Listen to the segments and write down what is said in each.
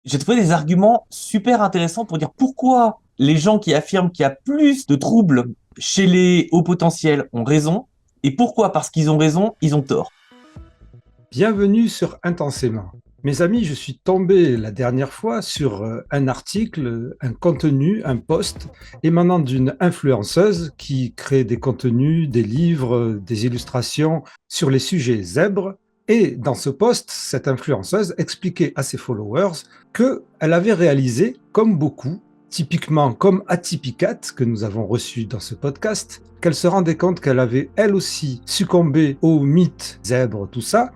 J'ai trouvé des arguments super intéressants pour dire pourquoi les gens qui affirment qu'il y a plus de troubles chez les hauts potentiels ont raison, et pourquoi, parce qu'ils ont raison, ils ont tort. Bienvenue sur Intensément. Mes amis, je suis tombé la dernière fois sur un article, un contenu, un post émanant d'une influenceuse qui crée des contenus, des livres, des illustrations sur les sujets zèbres. Et dans ce post, cette influenceuse expliquait à ses followers qu'elle avait réalisé, comme beaucoup, typiquement comme Atypicat, que nous avons reçu dans ce podcast, qu'elle se rendait compte qu'elle avait elle aussi succombé au mythe zèbre, tout ça,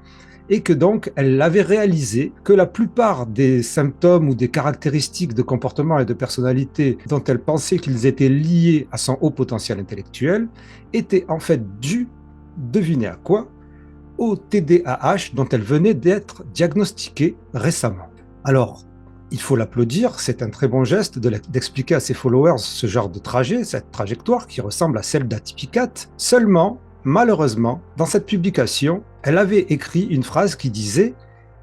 et que donc elle avait réalisé que la plupart des symptômes ou des caractéristiques de comportement et de personnalité dont elle pensait qu'ils étaient liés à son haut potentiel intellectuel étaient en fait dus, devinez à quoi, au TDAH dont elle venait d'être diagnostiquée récemment. Alors, il faut l'applaudir, c'est un très bon geste d'expliquer à ses followers ce genre de trajet, cette trajectoire qui ressemble à celle d'Atypicat. Seulement, malheureusement, dans cette publication, elle avait écrit une phrase qui disait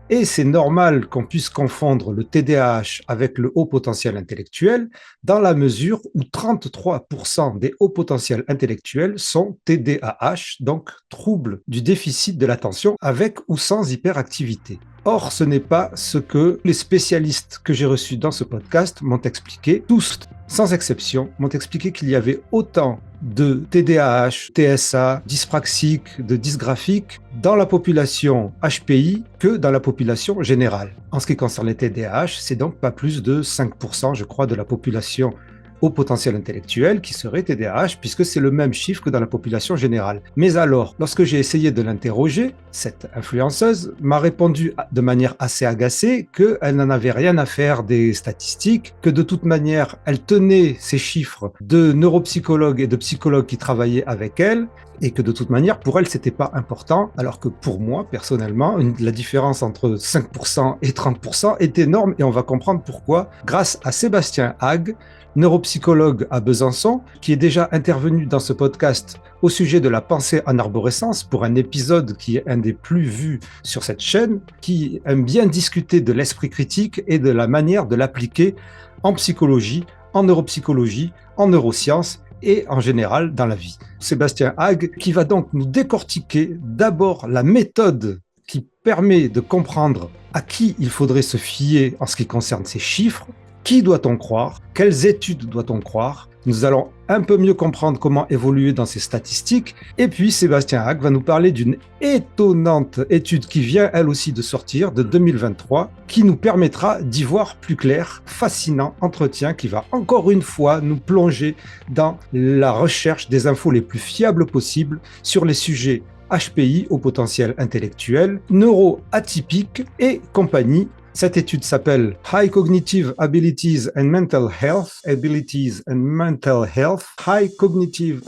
et c'est normal qu'on puisse confondre le TDAH avec le haut potentiel intellectuel dans la mesure où 33% des hauts potentiels intellectuels sont TDAH, donc troubles du déficit de l'attention avec ou sans hyperactivité. Or, ce n'est pas ce que les spécialistes que j'ai reçus dans ce podcast m'ont expliqué. Tous, sans exception, m'ont expliqué qu'il y avait autant de TDAH, TSA, dyspraxique, de dysgraphique dans la population HPI que dans la population générale. En ce qui concerne les TDAH, c'est donc pas plus de 5%, je crois, de la population au potentiel intellectuel qui serait TDAH, puisque c'est le même chiffre que dans la population générale. Mais alors, lorsque j'ai essayé de l'interroger, cette influenceuse m'a répondu de manière assez agacée qu'elle n'en avait rien à faire des statistiques, que de toute manière, elle tenait ces chiffres de neuropsychologues et de psychologues qui travaillaient avec elle, et que de toute manière, pour elle, c'était pas important, alors que pour moi, personnellement, la différence entre 5% et 30% est énorme, et on va comprendre pourquoi, grâce à Sébastien Hague, neuropsychologue à Besançon, qui est déjà intervenu dans ce podcast au sujet de la pensée en arborescence pour un épisode qui est un des plus vus sur cette chaîne, qui aime bien discuter de l'esprit critique et de la manière de l'appliquer en psychologie, en neuropsychologie, en neurosciences et en général dans la vie. Sébastien Hague, qui va donc nous décortiquer d'abord la méthode qui permet de comprendre à qui il faudrait se fier en ce qui concerne ces chiffres. Qui doit-on croire? Quelles études doit-on croire? Nous allons un peu mieux comprendre comment évoluer dans ces statistiques. Et puis, Sébastien Hack va nous parler d'une étonnante étude qui vient, elle aussi, de sortir, de 2023, qui nous permettra d'y voir plus clair. Fascinant entretien qui va encore une fois nous plonger dans la recherche des infos les plus fiables possibles sur les sujets HPI au potentiel intellectuel, neuroatypique et compagnie. Cette étude s'appelle High Cognitive Abilities and Mental Health, Abilities and Mental Health, High Cognitive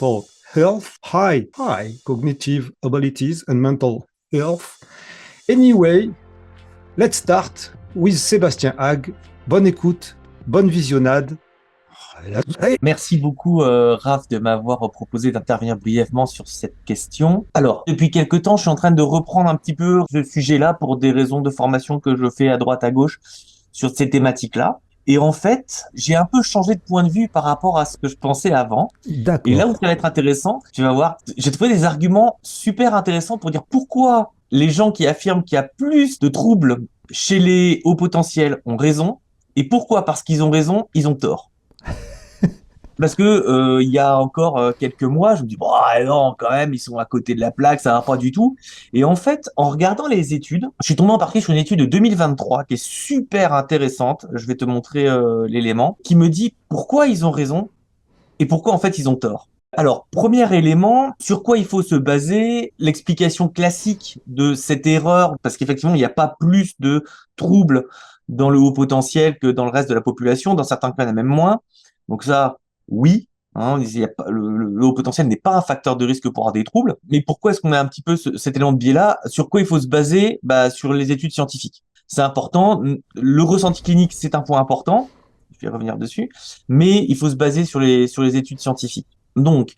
Health, High Cognitive Abilities and Mental Health. Anyway, let's start with Sébastien Hague. Bonne écoute, bonne visionnade. Merci beaucoup, Raph, de m'avoir proposé d'intervenir brièvement sur cette question. Alors, depuis quelque temps, je suis en train de reprendre un petit peu ce sujet-là pour des raisons de formation que je fais à droite, à gauche sur ces thématiques-là. Et en fait, j'ai un peu changé de point de vue par rapport à ce que je pensais avant. Et là où D'accord. ça va être intéressant, tu vas voir, j'ai trouvé des arguments super intéressants pour dire pourquoi les gens qui affirment qu'il y a plus de troubles chez les hauts potentiels ont raison, et pourquoi, parce qu'ils ont raison, ils ont tort. Parce que il y a encore quelques mois, je me dis bon non quand même ils sont à côté de la plaque, ça va pas du tout. Et en fait, en regardant les études, je suis tombé en partie sur une étude de 2023 qui est super intéressante. Je vais te montrer l'élément qui me dit pourquoi ils ont raison et pourquoi en fait ils ont tort. Alors, premier élément, sur quoi il faut se baser? L'explication classique de cette erreur, parce qu'effectivement, il n'y a pas plus de troubles dans le haut potentiel que dans le reste de la population. Dans certains cas, il y en a même moins. Donc ça, oui, hein, il y a pas, le haut potentiel n'est pas un facteur de risque pour avoir des troubles. Mais pourquoi est-ce qu'on a un petit peu cet élément de biais-là? Sur quoi il faut se baser? Bah, sur les études scientifiques. C'est important. Le ressenti clinique, c'est un point important. Je vais revenir dessus. Mais il faut se baser sur les études scientifiques. Donc,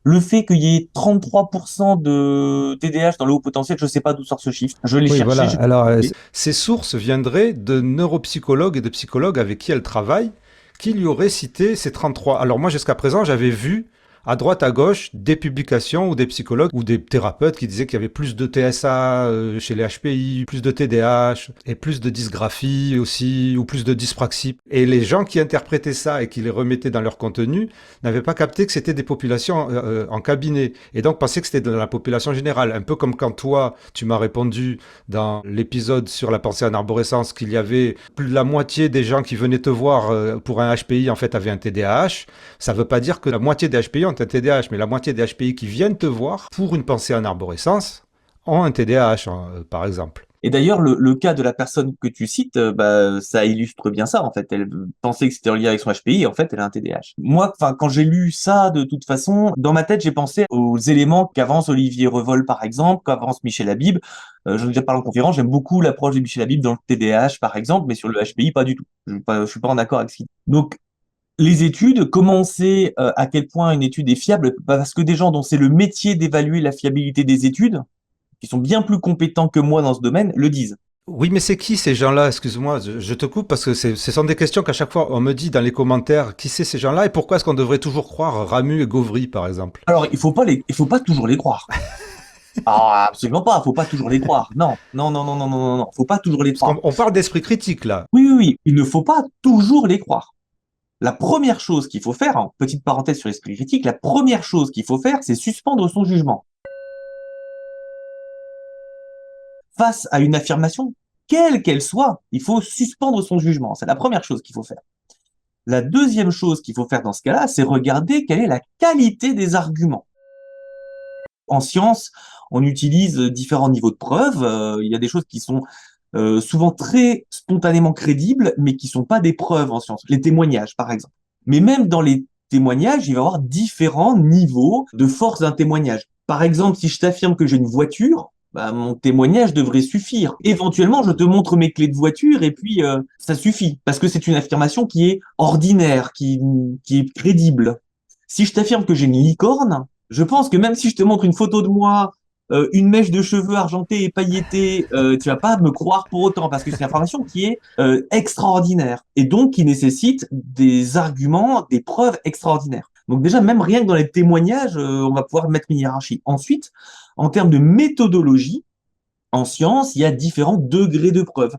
Le fait qu'il y ait 33% de TDAH dans le haut potentiel, je sais pas d'où sort ce chiffre. Je l'ai Oui, cherché, voilà. je l'ai Alors, trouvé. ces sources viendraient de neuropsychologues et de psychologues avec qui elle travaille, qui lui auraient cité ces 33. Alors moi, jusqu'à présent, j'avais vu à droite, à gauche, des publications ou des psychologues ou des thérapeutes qui disaient qu'il y avait plus de TSA chez les HPI, plus de TDAH et plus de dysgraphie aussi, ou plus de dyspraxie. Et les gens qui interprétaient ça et qui les remettaient dans leur contenu n'avaient pas capté que c'était des populations en cabinet. Et donc pensaient que c'était de la population générale. Un peu comme quand toi, tu m'as répondu dans l'épisode sur la pensée en arborescence qu'il y avait plus de la moitié des gens qui venaient te voir pour un HPI en fait avaient un TDAH. Ça ne veut pas dire que la moitié des HPI ont un TDAH, mais la moitié des HPI qui viennent te voir pour une pensée en arborescence ont un TDAH, par exemple. Et d'ailleurs, le cas de la personne que tu cites, bah, ça illustre bien ça, en fait. Elle pensait que c'était en lien avec son HPI, et en fait, elle a un TDAH. Moi, enfin, quand j'ai lu ça, de toute façon, dans ma tête, j'ai pensé aux éléments qu'avance Olivier Revol, par exemple, qu'avance Michel Habib. J'en ai déjà parlé en conférence, j'aime beaucoup l'approche de Michel Habib dans le TDAH, par exemple, mais sur le HPI, pas du tout. Je suis pas en accord avec ce qu'il dit. Donc, les études, comment on sait à quel point une étude est fiable? Bah, parce que des gens dont c'est le métier d'évaluer la fiabilité des études, qui sont bien plus compétents que moi dans ce domaine, le disent. Oui, mais c'est qui ces gens-là? Excuse-moi, je te coupe parce que ce sont des questions qu'à chaque fois on me dit dans les commentaires. Qui c'est ces gens-là et pourquoi est-ce qu'on devrait toujours croire Ramu et Gauvry, par exemple? Alors, il faut pas toujours les croire. Ah, absolument pas, faut pas toujours les croire. Non, non, non, non, non, non, non, non, faut pas toujours les Parce croire. qu'on parle d'esprit critique là. Oui, oui, oui, il ne faut pas toujours les croire. La première chose qu'il faut faire, en petite parenthèse sur l'esprit critique, la première chose qu'il faut faire, c'est suspendre son jugement. Face à une affirmation, quelle qu'elle soit, il faut suspendre son jugement. C'est la première chose qu'il faut faire. La deuxième chose qu'il faut faire dans ce cas-là, c'est regarder quelle est la qualité des arguments. En science, on utilise différents niveaux de preuves. Il y a des choses qui sont souvent très spontanément crédibles, mais qui sont pas des preuves en science. Les témoignages, par exemple. Mais même dans les témoignages, il va y avoir différents niveaux de force d'un témoignage. Par exemple, si je t'affirme que j'ai une voiture, bah, mon témoignage devrait suffire. Éventuellement, je te montre mes clés de voiture et puis ça suffit parce que c'est une affirmation qui est ordinaire, qui est crédible. Si je t'affirme que j'ai une licorne, je pense que même si je te montre une photo de moi, une mèche de cheveux argentée et pailletée, tu vas pas me croire pour autant parce que c'est une information qui est extraordinaire et donc qui nécessite des arguments, des preuves extraordinaires. Donc déjà, même rien que dans les témoignages, on va pouvoir mettre une hiérarchie. Ensuite, en termes de méthodologie, en science, il y a différents degrés de preuve.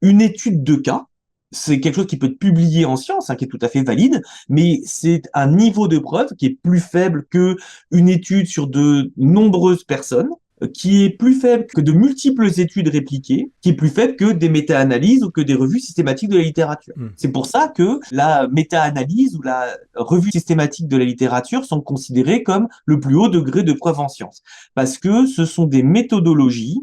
Une étude de cas, c'est quelque chose qui peut être publié en science, hein, qui est tout à fait valide, mais c'est un niveau de preuve qui est plus faible que une étude sur de nombreuses personnes, qui est plus faible que de multiples études répliquées, qui est plus faible que des méta-analyses ou que des revues systématiques de la littérature. Hmm. C'est pour ça que la méta-analyse ou la revue systématique de la littérature sont considérées comme le plus haut degré de preuve en science, parce que ce sont des méthodologies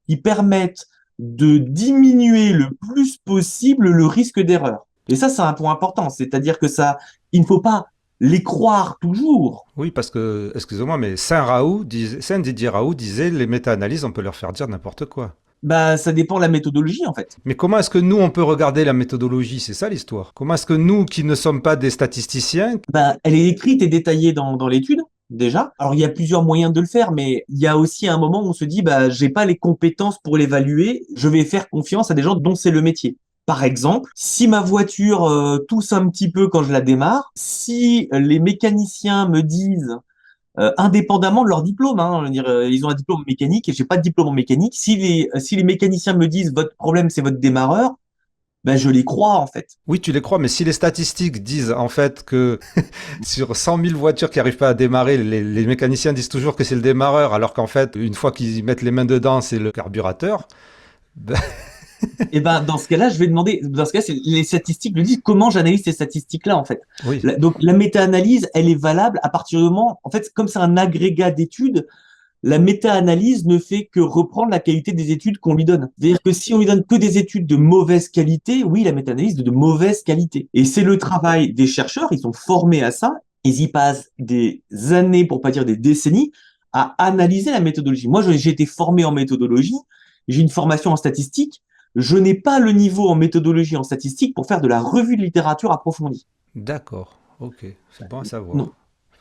qui permettent de diminuer le plus possible le risque d'erreur. Et ça, c'est un point important. C'est-à-dire que ça, il ne faut pas les croire toujours. Oui, parce que, excusez-moi, mais Saint Didier Raoult disait les méta-analyses, on peut leur faire dire n'importe quoi. Bah, ça dépend de la méthodologie, en fait. Mais comment est-ce que nous, on peut regarder la méthodologie? C'est ça l'histoire. Comment est-ce que nous, qui ne sommes pas des statisticiens, Bah, elle est écrite et détaillée dans l'étude, déjà. Alors, il y a plusieurs moyens de le faire, mais il y a aussi un moment où on se dit, bah, j'ai pas les compétences pour l'évaluer, je vais faire confiance à des gens dont c'est le métier. Par exemple, si ma voiture tousse un petit peu quand je la démarre, si les mécaniciens me disent, indépendamment de leur diplôme, hein, je veux dire, ils ont un diplôme mécanique et j'ai pas de diplôme en mécanique, si les mécaniciens me disent votre problème c'est votre démarreur, ben je les crois en fait. oui, tu les crois, mais si les statistiques disent en fait que sur 100 000 voitures qui n'arrivent pas à démarrer, les mécaniciens disent toujours que c'est le démarreur, alors qu'en fait, une fois qu'ils mettent les mains dedans, c'est le carburateur. Ben, Et ben dans ce cas-là, je vais demander, dans ce cas, c'est les statistiques le disent. Comment j'analyse ces statistiques-là en fait? oui, Donc la méta-analyse, elle est valable à partir du moment, en fait, comme c'est un agrégat d'études. La méta-analyse ne fait que reprendre la qualité des études qu'on lui donne. C'est-à-dire que si on lui donne que des études de mauvaise qualité, oui, la méta-analyse est de mauvaise qualité. Et c'est le travail des chercheurs, ils sont formés à ça, ils y passent des années, pour pas dire des décennies, à analyser la méthodologie. Moi, j'ai été formé en méthodologie, j'ai une formation en statistique, je n'ai pas le niveau en méthodologie en statistique pour faire de la revue de littérature approfondie. d'accord, ok, c'est bon à Non. savoir.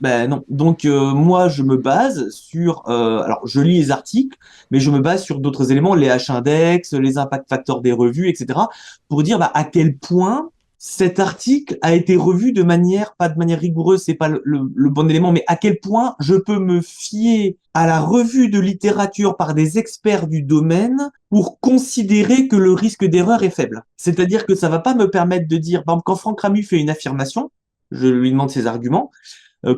Ben non. Donc moi je me base sur alors je lis les articles, mais je me base sur d'autres éléments, les H-index, les impact factors des revues, etc. pour dire à quel point cet article a été revu de manière pas de manière rigoureuse, c'est pas le bon élément, mais à quel point je peux me fier à la revue de littérature par des experts du domaine pour considérer que le risque d'erreur est faible. C'est-à-dire que ça va pas me permettre de dire, par exemple, quand Franck Ramu fait une affirmation, je lui demande ses arguments.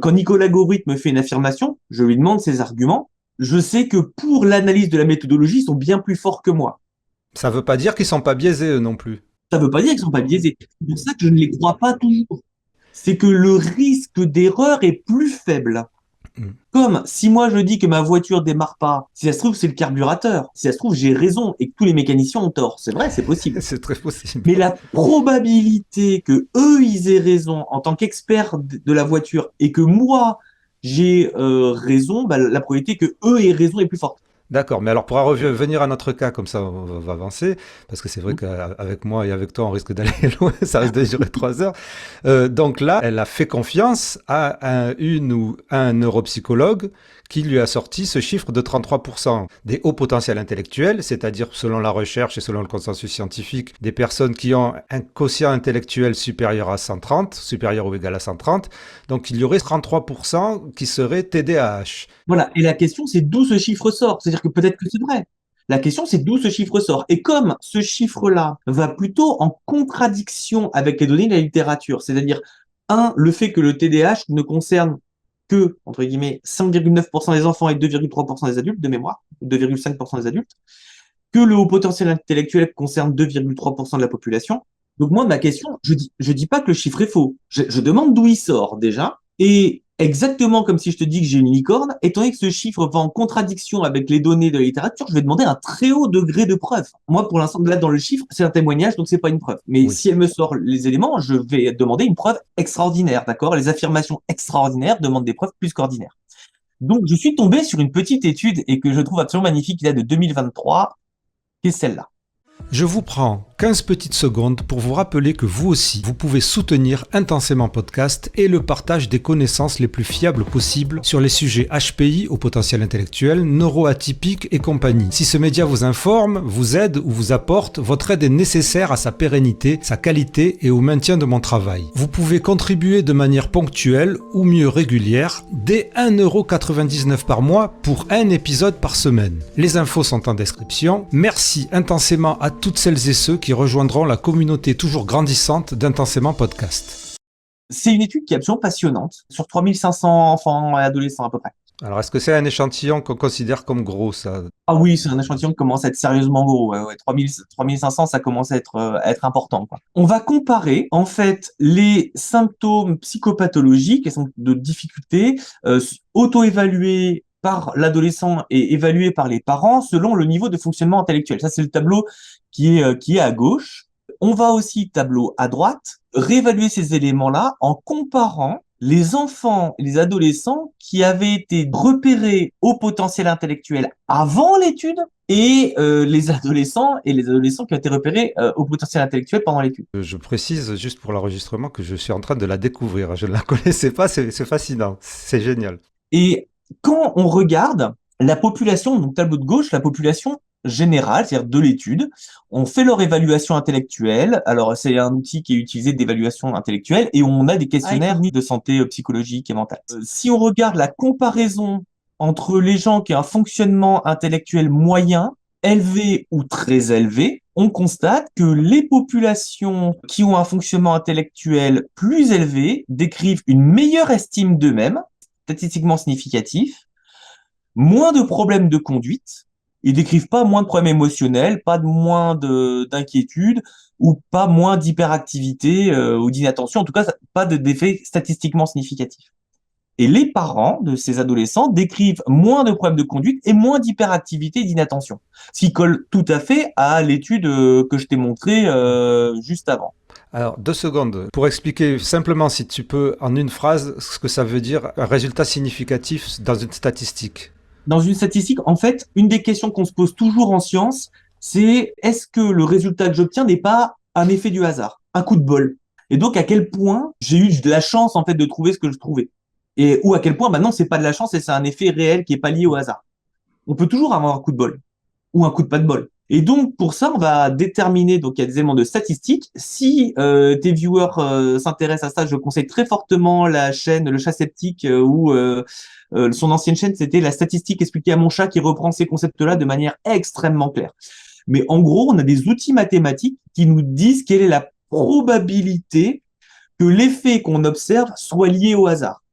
Quand Nicolas Gorit me fait une affirmation, je lui demande ses arguments. Je sais que pour l'analyse de la méthodologie, ils sont bien plus forts que moi. Ça veut pas dire qu'ils sont pas biaisés, eux non plus. Ça ne veut pas dire qu'ils sont pas biaisés. C'est pour ça que je ne les crois pas toujours. C'est que le risque d'erreur est plus faible. Mm. Comme si moi je dis que ma voiture démarre pas, si ça se trouve c'est le carburateur, si ça se trouve j'ai raison et que tous les mécaniciens ont tort, c'est vrai, c'est possible. C'est très possible. Mais la probabilité que eux ils aient raison en tant qu'experts de la voiture et que moi j'ai raison, la probabilité que eux aient raison est plus forte. D'accord, mais alors pour revenir à notre cas, comme ça va avancer, parce que c'est vrai qu'avec moi et avec toi, on risque d'aller loin, ça risque de durer 3 heures. Donc là, elle a fait confiance à une ou un neuropsychologue qui lui a sorti ce chiffre de 33% des hauts potentiels intellectuels, c'est-à-dire selon la recherche et selon le consensus scientifique, des personnes qui ont un quotient intellectuel supérieur à 130, supérieur ou égal à 130, donc il y aurait 33% qui seraient TDAH. Voilà. Et la question, c'est d'où ce chiffre sort. C'est-à-dire que peut-être que c'est vrai. La question, c'est d'où ce chiffre sort. Et comme ce chiffre-là va plutôt en contradiction avec les données de la littérature, c'est-à-dire, le fait que le TDAH ne concerne que, entre guillemets, 5,9% des enfants et 2,3% des adultes, de mémoire, 2,5% des adultes, que le haut potentiel intellectuel concerne 2,3% de la population. Donc moi, ma question, je dis pas que le chiffre est faux. Je demande d'où il sort déjà. Et exactement comme si je te dis que j'ai une licorne, étant donné que ce chiffre va en contradiction avec les données de la littérature, je vais demander un très haut degré de preuve. Moi, pour l'instant, là, dans le chiffre, c'est un témoignage, donc c'est pas une preuve. Mais Oui. si elle me sort les éléments, je vais demander une preuve extraordinaire, d'accord? Les affirmations extraordinaires demandent des preuves plus qu'ordinaires. Donc, je suis tombé sur une petite étude et que je trouve absolument magnifique, qui date de 2023, qui est celle-là. Je vous prends 15 petites secondes pour vous rappeler que vous aussi, vous pouvez soutenir Intensément Podcast et le partage des connaissances les plus fiables possibles sur les sujets HPI au potentiel intellectuel, neuroatypique et compagnie. Si ce média vous informe, vous aide ou vous apporte, votre aide est nécessaire à sa pérennité, sa qualité et au maintien de mon travail. Vous pouvez contribuer de manière ponctuelle ou mieux régulière dès 1,99€ par mois pour un épisode par semaine. Les infos sont en description. Merci intensément à toutes celles et ceux qui rejoindront la communauté toujours grandissante d'Intensément Podcast. C'est une étude qui est absolument passionnante, sur 3500 enfants et adolescents à peu près. Alors, est-ce que c'est un échantillon qu'on considère comme gros, ça? Ah oui, c'est un échantillon qui commence à être sérieusement gros. Ouais. 3500, ça commence à être important, quoi. On va comparer, en fait, les symptômes psychopathologiques, les symptômes de difficulté, auto-évalués par l'adolescent et évalués par les parents selon le niveau de fonctionnement intellectuel. Ça, c'est le tableau qui est à gauche. On va aussi, tableau à droite, réévaluer ces éléments-là en comparant les enfants et les adolescents qui avaient été repérés au potentiel intellectuel avant l'étude et les adolescents qui ont été repérés au potentiel intellectuel pendant l'étude. Je précise juste pour l'enregistrement que je suis en train de la découvrir. Je ne la connaissais pas, c'est fascinant, c'est génial. Et quand on regarde la population, donc tableau de gauche, la population générale, c'est-à-dire de l'étude, on fait leur évaluation intellectuelle. Alors, c'est un outil qui est utilisé d'évaluation intellectuelle et on a des questionnaires de santé psychologique et mentale. Si on regarde la comparaison entre les gens qui ont un fonctionnement intellectuel moyen, élevé ou très élevé, on constate que les populations qui ont un fonctionnement intellectuel plus élevé décrivent une meilleure estime d'eux-mêmes, statistiquement significatif, moins de problèmes de conduite. Ils décrivent pas moins de problèmes émotionnels, pas de moins d'inquiétude ou pas moins d'hyperactivité ou d'inattention. En tout cas, pas d'effet statistiquement significatif. Et les parents de ces adolescents décrivent moins de problèmes de conduite et moins d'hyperactivité et d'inattention. Ce qui colle tout à fait à l'étude que je t'ai montrée juste avant. Alors, 2 secondes, pour expliquer simplement, si tu peux, en une phrase, ce que ça veut dire, un résultat significatif dans une statistique. Dans une statistique, en fait, une des questions qu'on se pose toujours en science, c'est est-ce que le résultat que j'obtiens n'est pas un effet du hasard, un coup de bol? Et donc, à quel point j'ai eu de la chance, en fait, de trouver ce que je trouvais? Et ou à quel point, bah non, c'est pas de la chance et c'est un effet réel qui est pas lié au hasard. On peut toujours avoir un coup de bol ou un coup de pas de bol. Et donc, pour ça, on va déterminer, donc il y a des éléments de statistiques. Si tes viewers s'intéressent à ça, je conseille très fortement la chaîne Le Chat Sceptique, où son ancienne chaîne, c'était La Statistique expliquée à mon chat, qui reprend ces concepts-là de manière extrêmement claire. Mais en gros, on a des outils mathématiques qui nous disent quelle est la probabilité que l'effet qu'on observe soit lié au hasard.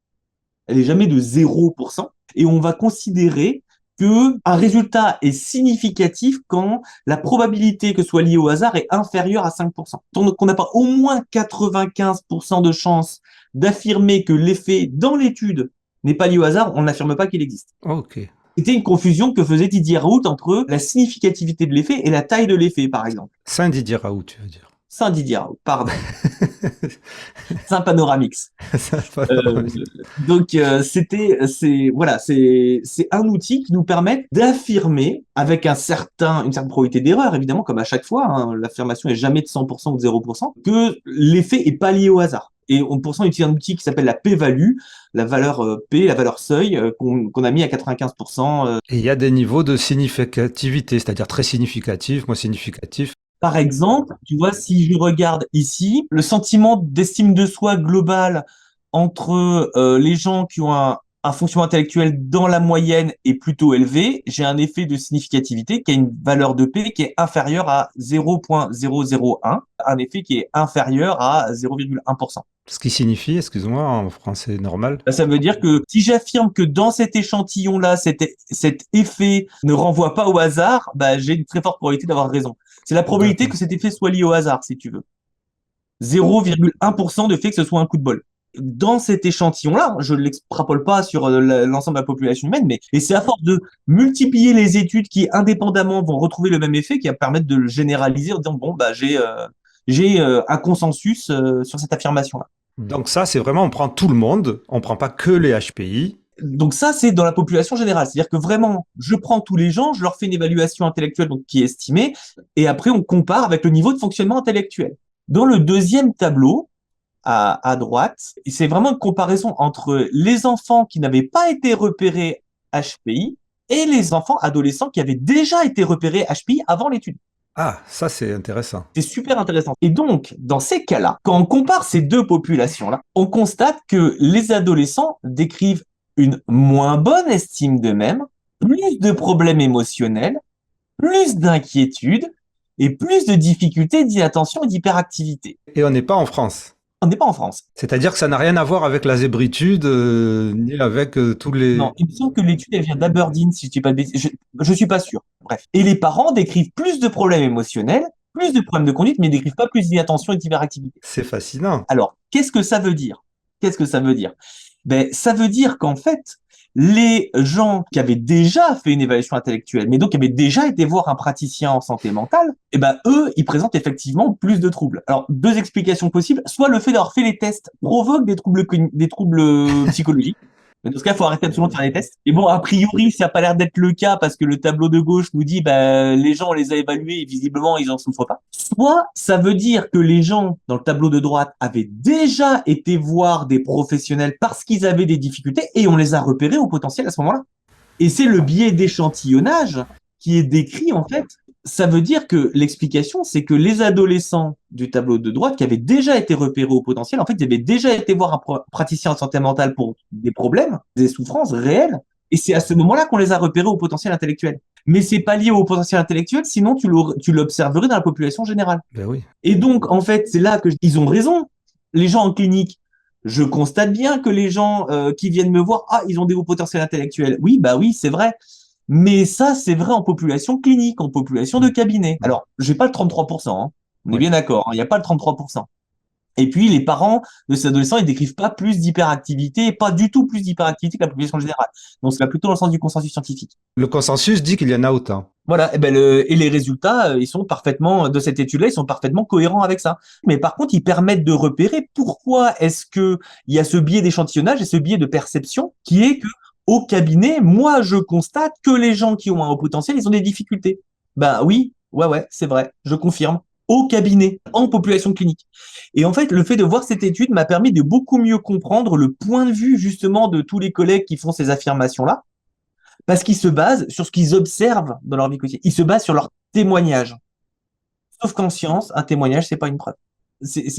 Elle n'est jamais de 0%. Et on va considérer que un résultat est significatif quand la probabilité que ce soit lié au hasard est inférieure à 5%. Donc, on n'a pas au moins 95% de chance d'affirmer que l'effet dans l'étude n'est pas lié au hasard, on n'affirme pas qu'il existe. Ok. C'était une confusion que faisait Didier Raoult entre la significativité de l'effet et la taille de l'effet, par exemple. Saint-Didier Raoult, tu veux dire. Saint-Didier Raoult, pardon. Saint-Panoramix. Euh, donc c'est un outil qui nous permet d'affirmer avec une certaine probabilité d'erreur, évidemment, comme à chaque fois, hein, l'affirmation est jamais de 100% ou de 0%, que l'effet est pas lié au hasard. Et pour ça, on utilise un outil qui s'appelle la p-value, la valeur P, la valeur seuil, qu'on a mis à 95%. Et il y a des niveaux de significativité, c'est-à-dire très significatif, moins significatif. Par exemple, tu vois, si je regarde ici, le sentiment d'estime de soi global entre les gens qui ont un fonctionnement intellectuel dans la moyenne est plutôt élevé, j'ai un effet de significativité qui a une valeur de P qui est inférieure à 0,001, un effet qui est inférieur à 0,1%. Ce qui signifie, excuse-moi, en français normal. Ça veut dire que si j'affirme que dans cet échantillon-là, cet effet ne renvoie pas au hasard, bah, j'ai une très forte probabilité d'avoir raison. C'est la probabilité que cet effet soit lié au hasard, si tu veux. 0,1% de fait que ce soit un coup de bol. Dans cet échantillon-là, je ne l'extrapole pas sur l'ensemble de la population humaine, mais et c'est à force de multiplier les études qui, indépendamment, vont retrouver le même effet qui va permettre de le généraliser en disant, bon, bah, j'ai un consensus sur cette affirmation-là. Donc ça, c'est vraiment, on prend tout le monde, on prend pas que les HPI. Donc ça, c'est dans la population générale. C'est-à-dire que vraiment, je prends tous les gens, je leur fais une évaluation intellectuelle donc, qui est estimée, et après, on compare avec le niveau de fonctionnement intellectuel. Dans le deuxième tableau, à droite, c'est vraiment une comparaison entre les enfants qui n'avaient pas été repérés HPI et les enfants adolescents qui avaient déjà été repérés HPI avant l'étude. Ah, ça c'est intéressant. C'est super intéressant. Et donc, dans ces cas-là, quand on compare ces deux populations-là, on constate que les adolescents décrivent une moins bonne estime d'eux-mêmes, plus de problèmes émotionnels, plus d'inquiétudes et plus de difficultés d'inattention et d'hyperactivité. Et on n'est pas en France. On n'est pas en France. C'est-à-dire que ça n'a rien à voir avec la zébritude, ni avec tous les... Non, il me semble que l'étude, elle vient d'Aberdeen, si je dis pas de bêtises. Je suis pas sûr. Bref. Et les parents décrivent plus de problèmes émotionnels, plus de problèmes de conduite, mais décrivent pas plus d'inattention et d'hyperactivité. C'est fascinant. Alors, qu'est-ce que ça veut dire? Qu'est-ce que ça veut dire? Ben, ça veut dire qu'en fait, les gens qui avaient déjà fait une évaluation intellectuelle, mais donc qui avaient déjà été voir un praticien en santé mentale, eh ben, eux, ils présentent effectivement plus de troubles. Alors, deux explications possibles. Soit le fait d'avoir fait les tests provoque des troubles psychologiques. Mais dans ce cas, il faut arrêter absolument de faire des tests. Et bon, a priori, ça n'a pas l'air d'être le cas parce que le tableau de gauche nous dit, bah, les gens, on les a évalués et visiblement, ils en souffrent pas. Soit ça veut dire que les gens, dans le tableau de droite, avaient déjà été voir des professionnels parce qu'ils avaient des difficultés et on les a repérés au potentiel à ce moment-là. Et c'est le biais d'échantillonnage qui est décrit, en fait. Ça veut dire que l'explication, c'est que les adolescents du tableau de droite qui avaient déjà été repérés au potentiel, en fait, ils avaient déjà été voir un praticien en santé mentale pour des problèmes, des souffrances réelles. Et c'est à ce moment-là qu'on les a repérés au potentiel intellectuel. Mais c'est pas lié au potentiel intellectuel, sinon tu l'observerais dans la population générale. Ben oui. Et donc, en fait, c'est là que ils ont raison. Les gens en clinique, je constate bien que les gens qui viennent me voir, ah, ils ont des hauts potentiels intellectuels. Oui, bah oui, c'est vrai. Mais ça, c'est vrai en population clinique, en population de cabinet. Alors, j'ai pas le 33%, hein. On est bien d'accord, hein, il n'y a pas le 33%. Et puis, les parents de ces adolescents, ils décrivent pas plus d'hyperactivité, pas du tout plus d'hyperactivité que la population générale. Donc, c'est plutôt dans le sens du consensus scientifique. Le consensus dit qu'il y en a autant. Voilà, et les résultats, ils sont parfaitement, de cette étude-là, ils sont parfaitement cohérents avec ça. Mais par contre, ils permettent de repérer pourquoi est-ce que il y a ce biais d'échantillonnage et ce biais de perception qui est que au cabinet, moi, je constate que les gens qui ont un haut potentiel, ils ont des difficultés. Ben oui, ouais, c'est vrai, je confirme. au cabinet, en population clinique. Et en fait, le fait de voir cette étude m'a permis de beaucoup mieux comprendre le point de vue justement de tous les collègues qui font ces affirmations-là, parce qu'ils se basent sur ce qu'ils observent dans leur vie quotidienne. Ils se basent sur leurs témoignages. Sauf qu'en science, un témoignage, c'est pas une preuve.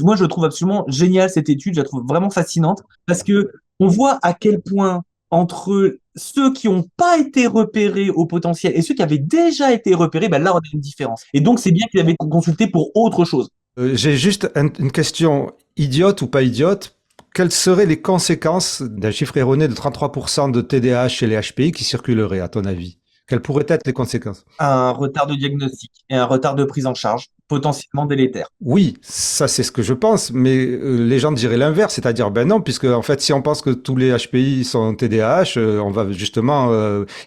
Moi, je trouve absolument génial cette étude, je la trouve vraiment fascinante, parce que on voit à quel point entre ceux qui n'ont pas été repérés au potentiel et ceux qui avaient déjà été repérés, ben là, on a une différence. Et donc, c'est bien qu'ils avaient consulté pour autre chose. J'ai juste une question idiote ou pas idiote. Quelles seraient les conséquences d'un chiffre erroné de 33% de TDAH chez les HPI qui circulerait, à ton avis? Quelles pourraient être les conséquences? Un retard de diagnostic et un retard de prise en charge potentiellement délétère. Oui, ça c'est ce que je pense, mais les gens diraient l'inverse, c'est-à-dire ben non, puisque en fait si on pense que tous les HPI sont TDAH, on va justement,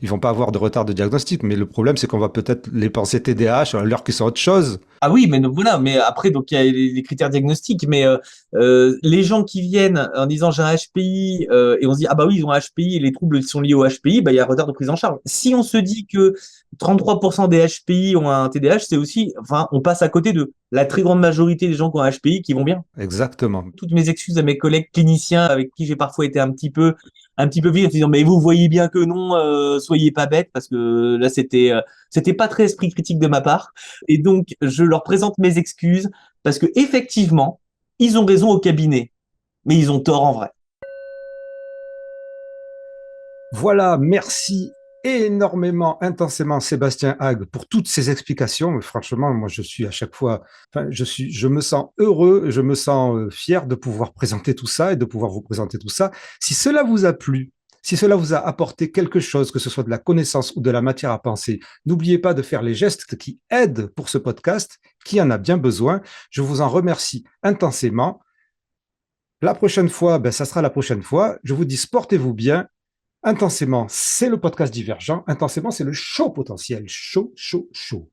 ils vont pas avoir de retard de diagnostic, mais le problème c'est qu'on va peut-être les penser TDAH alors qu'ils sont autre chose. Ah oui, mais donc voilà, mais après, donc il y a les critères diagnostiques, mais les gens qui viennent en disant j'ai un HPI et on se dit ah bah oui, ils ont un HPI et les troubles sont liés au HPI, bah il y a un retard de prise en charge. Si on se dit que 33% des HPI ont un TDAH, c'est aussi, enfin, on passe à côté de la très grande majorité des gens qui ont un HPI qui vont bien. Exactement. Toutes mes excuses à mes collègues cliniciens avec qui j'ai parfois été un petit peu vite en disant mais vous voyez bien que non, soyez pas bêtes parce que là c'était pas très esprit critique de ma part et donc je leur présente mes excuses parce que effectivement ils ont raison au cabinet mais ils ont tort en vrai. Voilà, merci énormément, intensément Sébastien Hague pour toutes ces explications. Franchement, moi je suis à chaque fois, enfin, je me sens heureux, je me sens fier de pouvoir présenter tout ça et de pouvoir vous présenter tout ça. Si cela vous a plu, si cela vous a apporté quelque chose, que ce soit de la connaissance ou de la matière à penser, n'oubliez pas de faire les gestes qui aident pour ce podcast, qui en a bien besoin. Je vous en remercie intensément. La prochaine fois, ben, ça sera la prochaine fois. Je vous dis, portez-vous bien. Intensément, c'est le podcast Divergent. Intensément, c'est le show potentiel. Chaud, chaud, chaud.